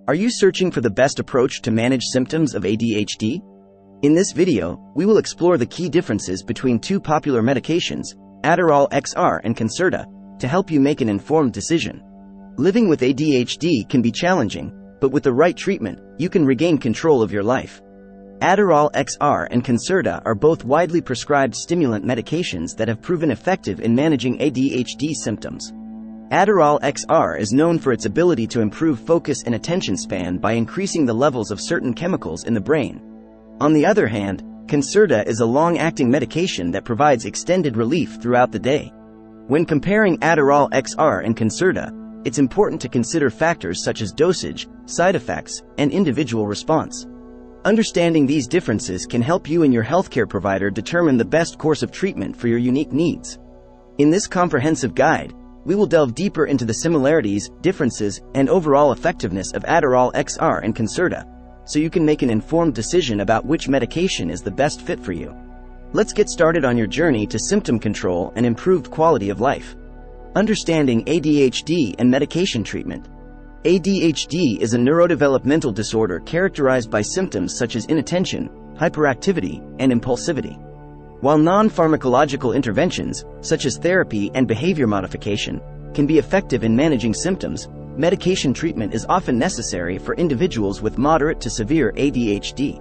Are you searching for the best approach to manage symptoms of ADHD? In this video, we will explore the key differences between two popular medications, Adderall XR and Concerta, to help you make an informed decision. Living with ADHD can be challenging, but with the right treatment, you can regain control of your life. Adderall XR and Concerta are both widely prescribed stimulant medications that have proven effective in managing ADHD symptoms. Adderall XR is known for its ability to improve focus and attention span by increasing the levels of certain chemicals in the brain. On the other hand, Concerta is a long-acting medication that provides extended relief throughout the day. When comparing Adderall XR and Concerta, it's important to consider factors such as dosage, side effects, and individual response. Understanding these differences can help you and your healthcare provider determine the best course of treatment for your unique needs. In this comprehensive guide, we will delve deeper into the similarities, differences, and overall effectiveness of Adderall XR and Concerta, so you can make an informed decision about which medication is the best fit for you. Let's get started on your journey to symptom control and improved quality of life. Understanding ADHD and medication treatment. ADHD is a neurodevelopmental disorder characterized by symptoms such as inattention, hyperactivity, and impulsivity. While non-pharmacological interventions, such as therapy and behavior modification, can be effective in managing symptoms, medication treatment is often necessary for individuals with moderate to severe ADHD.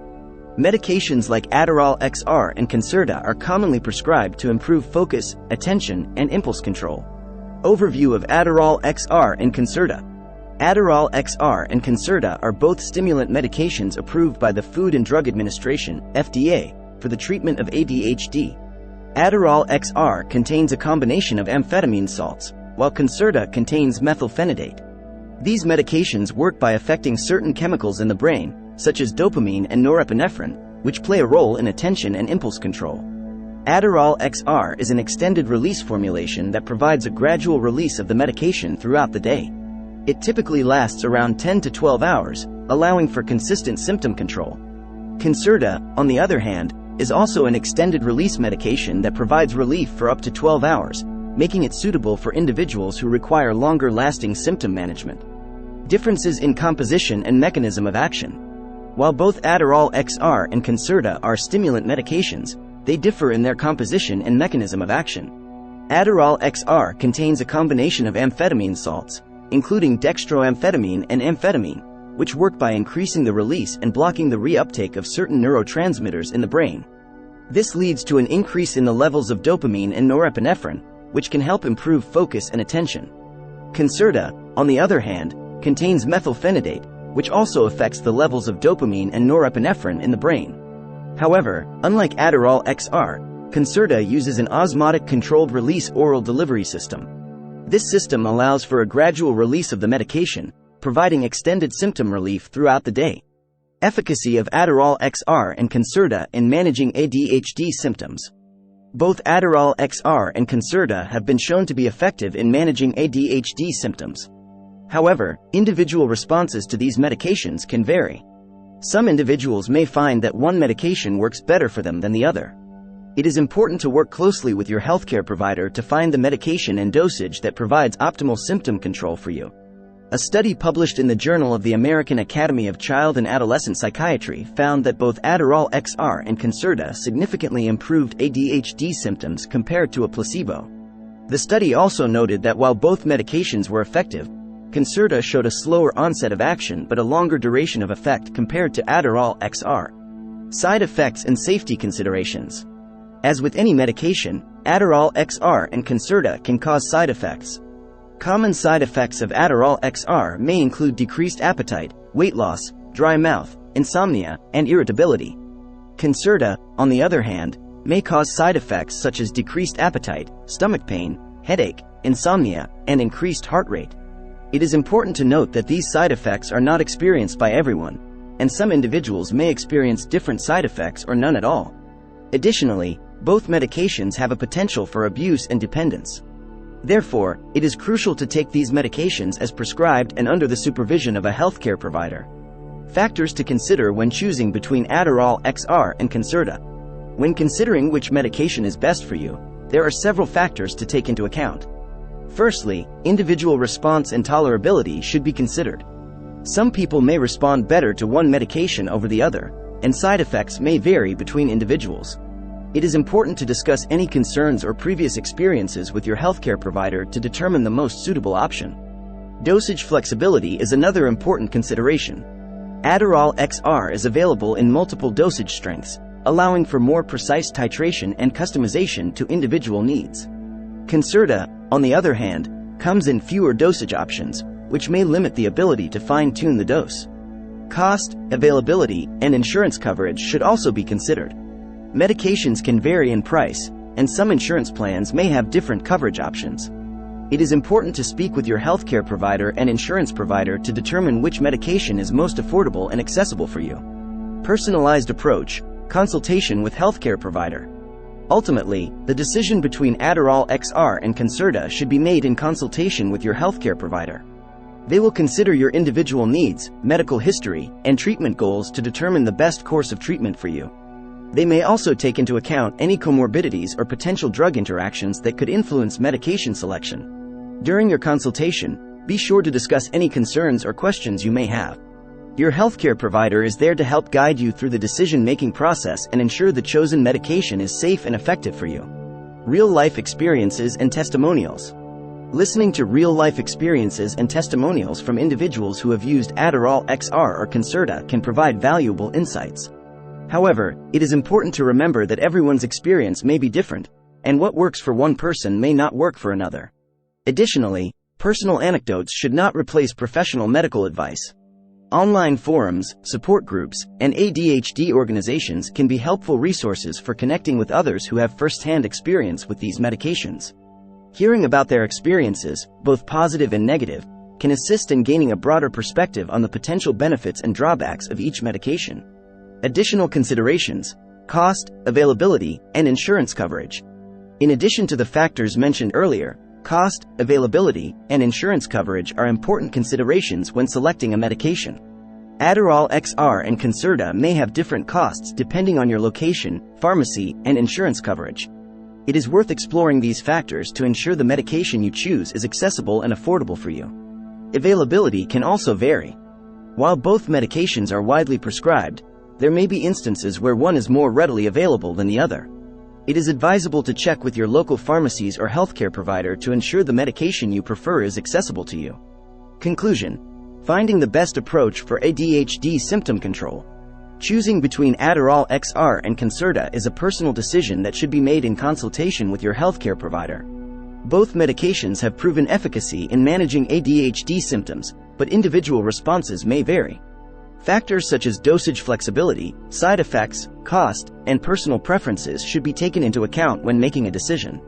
Medications like Adderall XR and Concerta are commonly prescribed to improve focus, attention, and impulse control. Overview of Adderall XR and Concerta. Adderall XR and Concerta are both stimulant medications approved by the Food and Drug Administration, FDA, for the treatment of ADHD. Adderall XR contains a combination of amphetamine salts, while Concerta contains methylphenidate. These medications work by affecting certain chemicals in the brain, such as dopamine and norepinephrine, which play a role in attention and impulse control. Adderall XR is an extended-release formulation that provides a gradual release of the medication throughout the day. It typically lasts around 10 to 12 hours, allowing for consistent symptom control. Concerta, on the other hand, is also an extended-release medication that provides relief for up to 12 hours, making it suitable for individuals who require longer-lasting symptom management. Differences in composition and mechanism of action. While both Adderall XR and Concerta are stimulant medications, they differ in their composition and mechanism of action. Adderall XR contains a combination of amphetamine salts, including dextroamphetamine and amphetamine, which work by increasing the release and blocking the reuptake of certain neurotransmitters in the brain. This leads to an increase in the levels of dopamine and norepinephrine, which can help improve focus and attention. Concerta, on the other hand, contains methylphenidate, which also affects the levels of dopamine and norepinephrine in the brain. However, unlike Adderall XR, Concerta uses an osmotic controlled release oral delivery system. This system allows for a gradual release of the medication, providing extended symptom relief throughout the day. Efficacy of Adderall XR and Concerta in managing ADHD symptoms. Both Adderall XR and Concerta have been shown to be effective in managing ADHD symptoms. However, individual responses to these medications can vary. Some individuals may find that one medication works better for them than the other. It is important to work closely with your healthcare provider to find the medication and dosage that provides optimal symptom control for you. A study published in the Journal of the American Academy of Child and Adolescent Psychiatry found that both Adderall XR and Concerta significantly improved ADHD symptoms compared to a placebo. The study also noted that while both medications were effective, Concerta showed a slower onset of action but a longer duration of effect compared to Adderall XR. Side effects and safety considerations. As with any medication, Adderall XR and Concerta can cause side effects. Common side effects of Adderall XR may include decreased appetite, weight loss, dry mouth, insomnia, and irritability. Concerta, on the other hand, may cause side effects such as decreased appetite, stomach pain, headache, insomnia, and increased heart rate. It is important to note that these side effects are not experienced by everyone, and some individuals may experience different side effects or none at all. Additionally, both medications have a potential for abuse and dependence. Therefore, it is crucial to take these medications as prescribed and under the supervision of a healthcare provider. Factors to consider when choosing between Adderall XR and Concerta. When considering which medication is best for you, there are several factors to take into account. Firstly, individual response and tolerability should be considered. Some people may respond better to one medication over the other, and side effects may vary between individuals. It is important to discuss any concerns or previous experiences with your healthcare provider to determine the most suitable option. Dosage flexibility is another important consideration. Adderall XR is available in multiple dosage strengths, allowing for more precise titration and customization to individual needs. Concerta, on the other hand, comes in fewer dosage options, which may limit the ability to fine-tune the dose. Cost, availability, and insurance coverage should also be considered. Medications can vary in price, and some insurance plans may have different coverage options. It is important to speak with your healthcare provider and insurance provider to determine which medication is most affordable and accessible for you. Personalized approach, consultation with healthcare provider. Ultimately, the decision between Adderall XR and Concerta should be made in consultation with your healthcare provider. They will consider your individual needs, medical history, and treatment goals to determine the best course of treatment for you. They may also take into account any comorbidities or potential drug interactions that could influence medication selection. During your consultation, be sure to discuss any concerns or questions you may have. Your healthcare provider is there to help guide you through the decision-making process and ensure the chosen medication is safe and effective for you. Real-life experiences and testimonials. Listening to real-life experiences and testimonials from individuals who have used Adderall XR or Concerta can provide valuable insights. However, it is important to remember that everyone's experience may be different, and what works for one person may not work for another. Additionally, personal anecdotes should not replace professional medical advice. Online forums, support groups, and ADHD organizations can be helpful resources for connecting with others who have first-hand experience with these medications. Hearing about their experiences, both positive and negative, can assist in gaining a broader perspective on the potential benefits and drawbacks of each medication. Additional considerations: cost, availability, and insurance coverage. In addition to the factors mentioned earlier, cost, availability, and insurance coverage are important considerations when selecting a medication. Adderall XR and Concerta may have different costs depending on your location, pharmacy, and insurance coverage. It is worth exploring these factors to ensure the medication you choose is accessible and affordable for you. Availability can also vary. While both medications are widely prescribed, there may be instances where one is more readily available than the other. It is advisable to check with your local pharmacies or healthcare provider to ensure the medication you prefer is accessible to you. Conclusion: finding the best approach for ADHD symptom control. Choosing between Adderall XR and Concerta is a personal decision that should be made in consultation with your healthcare provider. Both medications have proven efficacy in managing ADHD symptoms, but individual responses may vary. Factors such as dosage flexibility, side effects, cost, and personal preferences should be taken into account when making a decision.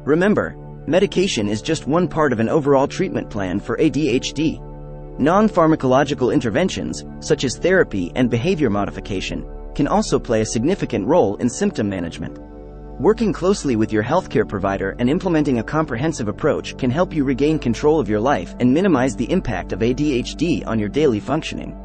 Remember, medication is just one part of an overall treatment plan for ADHD. Non-pharmacological interventions, such as therapy and behavior modification, can also play a significant role in symptom management. Working closely with your healthcare provider and implementing a comprehensive approach can help you regain control of your life and minimize the impact of ADHD on your daily functioning.